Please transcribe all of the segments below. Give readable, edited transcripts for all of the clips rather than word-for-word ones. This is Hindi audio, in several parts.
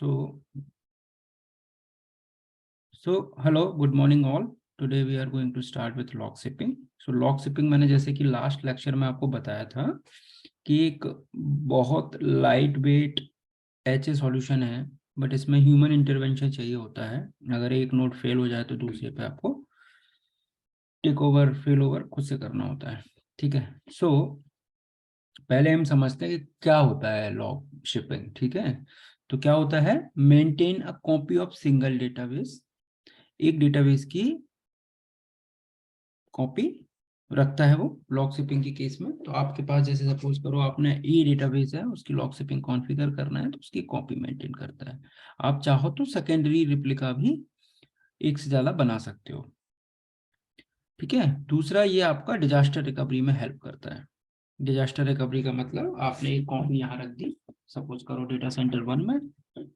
So hello, good morning all. Today we are going to start with log shipping. So log shipping मैंने जैसे कि लास्ट लेक्चर में आपको बताया था कि एक बहुत लाइट वेट HA सॉल्यूशन है, बट इसमें ह्यूमन इंटरवेंशन चाहिए होता है। अगर एक नोड फेल हो जाए तो दूसरे पे आपको टेक ओवर फेल ओवर खुद से करना होता है। ठीक है, सो पहले हम समझते हैं कि क्या होता है लॉग शिपिंग। ठीक है, तो क्या होता है, maintain a copy of single database. एक डेटाबेस की कॉपी रखता है वो लॉग शिपिंग के केस में। तो आपके पास जैसे सपोज करो आपने ए डेटाबेस है, उसकी लॉग शिपिंग कॉन्फ़िगर करना है तो उसकी कॉपी मेंटेन करता है। आप चाहो तो सेकेंडरी रिप्लिका भी एक से ज्यादा बना सकते हो। ठीक है, दूसरा ये आपका डिजास्टर रिकवरी में हेल्प करता है। डिजास्टर रिकवरी का मतलब आपने एक कॉपी यहाँ रख दी, सपोज करो डेटा सेंटर 1 में,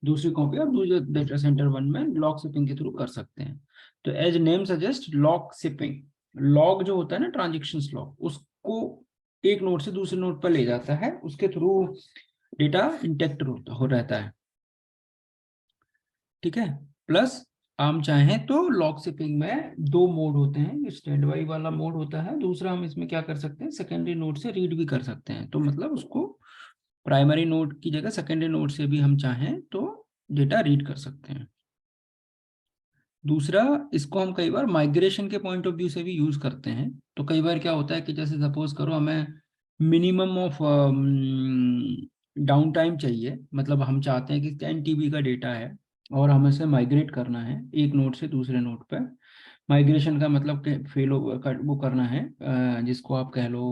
दूसरी कॉपी आप दूसरे डेटा सेंटर 1 में लॉग शिपिंग के थ्रू कर सकते हैं। तो as name suggest log shipping, log जो होता है ना, ट्रांजेक्शन्स लॉग, उसको एक नोड से दूसरे नोड पर ले जाता है, उसके थ्रू डेटा इंटेक्ट हो रहता है। ठीक है, प्लस हम चाहें तो लॉग शिपिंग में दो मोड होते हैं, स्टैंड बाई वाला मोड होता है, दूसरा हम इसमें क्या कर सकते हैं, सेकेंडरी नोड से रीड भी कर सकते हैं। तो मतलब उसको प्राइमरी नोड की जगह सेकेंडरी नोड से भी हम चाहें तो डेटा रीड कर सकते हैं। दूसरा, इसको हम कई बार माइग्रेशन के पॉइंट ऑफ व्यू से भी यूज करते हैं। तो कई बार क्या होता है कि जैसे सपोज करो हमें मिनिमम ऑफ डाउन टाइम चाहिए, मतलब हम चाहते हैं कि 10 TB का डेटा है और हमें इसे माइग्रेट करना है एक नोड से दूसरे नोड पे। माइग्रेशन का मतलब कि फेल वो करना है, जिसको आप कह लो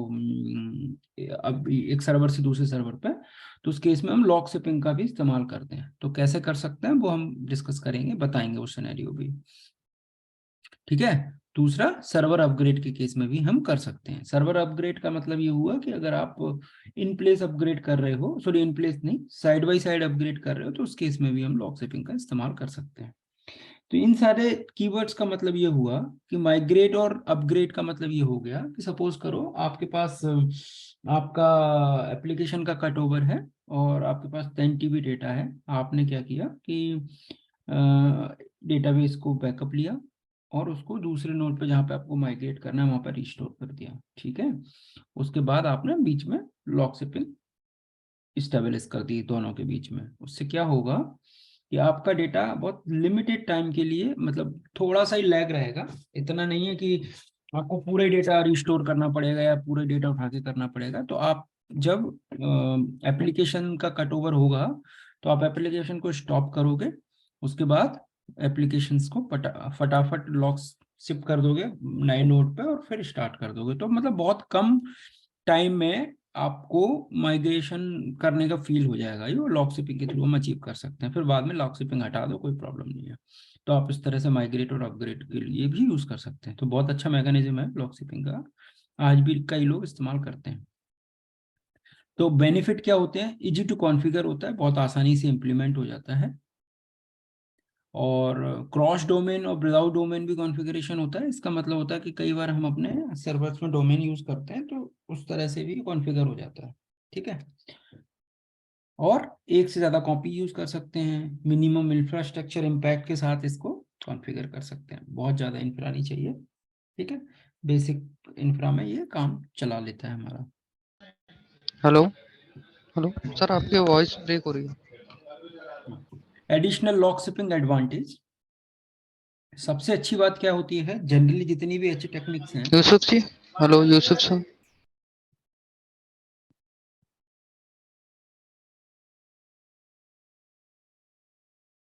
अब एक सर्वर से दूसरे सर्वर पे। तो उस केस में हम लॉग शिपिंग का भी इस्तेमाल करते हैं। तो कैसे कर सकते हैं वो हम डिस्कस करेंगे, बताएंगे वो सिनेरियो भी। ठीक है, दूसरा सर्वर अपग्रेड के केस में भी हम कर सकते हैं। सर्वर अपग्रेड का मतलब ये हुआ कि अगर आप इन प्लेस अपग्रेड कर रहे हो, सॉरी इन प्लेस नहीं, साइड बाय साइड अपग्रेड कर रहे हो, तो उस केस में भी हम लॉग शिपिंग का इस्तेमाल कर सकते हैं। तो इन सारे कीवर्ड्स का मतलब ये हुआ कि माइग्रेट और अपग्रेड का मतलब ये हो गया कि सपोज करो आपके पास आपका एप्लीकेशन का कट ओवर है और आपके पास 10 TB डेटा है। आपने क्या किया कि डेटाबेस को बैकअप लिया और उसको दूसरे नोड पे जहाँ पे आपको माइग्रेट करना है वहाँ पर रिस्टोर कर दिया। ठीक है, उसके बाद आपने बीच में लॉग शिपिंग स्टेबलिश कर दी दोनों के बीच में। उससे क्या होगा कि आपका डेटा बहुत लिमिटेड टाइम के लिए, मतलब थोड़ा सा ही लैग रहेगा, इतना नहीं है कि आपको पूरे डेटा रिस्टोर करना पड़ेगा या पूरे डेटा उठा के करना पड़ेगा। तो आप जब एप्लीकेशन का कट ओवर होगा तो आप एप्लीकेशन को स्टॉप करोगे, उसके बाद एप्लीकेशंस को फटाफट लॉग शिप कर दोगे नए नोड पे और फिर स्टार्ट कर दोगे। तो मतलब बहुत कम टाइम में आपको माइग्रेशन करने का फील हो जाएगा। ये लॉग शिपिंग के थ्रू हम अचीव कर सकते हैं। फिर बाद में लॉग शिपिंग हटा दो, कोई प्रॉब्लम नहीं है। तो आप इस तरह से माइग्रेट और अपग्रेड के लिए भी यूज कर सकते हैं। तो बहुत अच्छा मैकेनिज्म है लॉग शिपिंग का, आज भी कई लोग इस्तेमाल करते हैं। तो बेनिफिट क्या होते हैं, इजी टू कॉन्फ़िगर होता है, बहुत आसानी से इम्प्लीमेंट हो जाता है, और क्रॉस डोमेन और विदाउट डोमेन भी कॉन्फ़िगरेशन होता है। इसका मतलब होता है कि कई बार हम अपने सर्वर्स में डोमेन यूज करते हैं तो उस तरह से भी कॉन्फ़िगर हो जाता है। ठीक है, और एक से ज्यादा कॉपी यूज कर सकते हैं। मिनिमम इंफ्रास्ट्रक्चर इम्पैक्ट के साथ इसको कॉन्फ़िगर कर सकते हैं, बहुत ज्यादा इंफ्रा नहीं चाहिए। ठीक है, बेसिक इंफ्रा में ये काम चला लेता है हमारा। हेलो हेलो सर, आपकी वॉइस ब्रेक हो रही है। एडिशनल लॉग शिपिंग एडवांटेज, सबसे अच्छी बात क्या होती है, जनरली जितनी भी अच्छी टेक्निक्स हैं। यूसुफ जी, हेलो यूसुफ सर।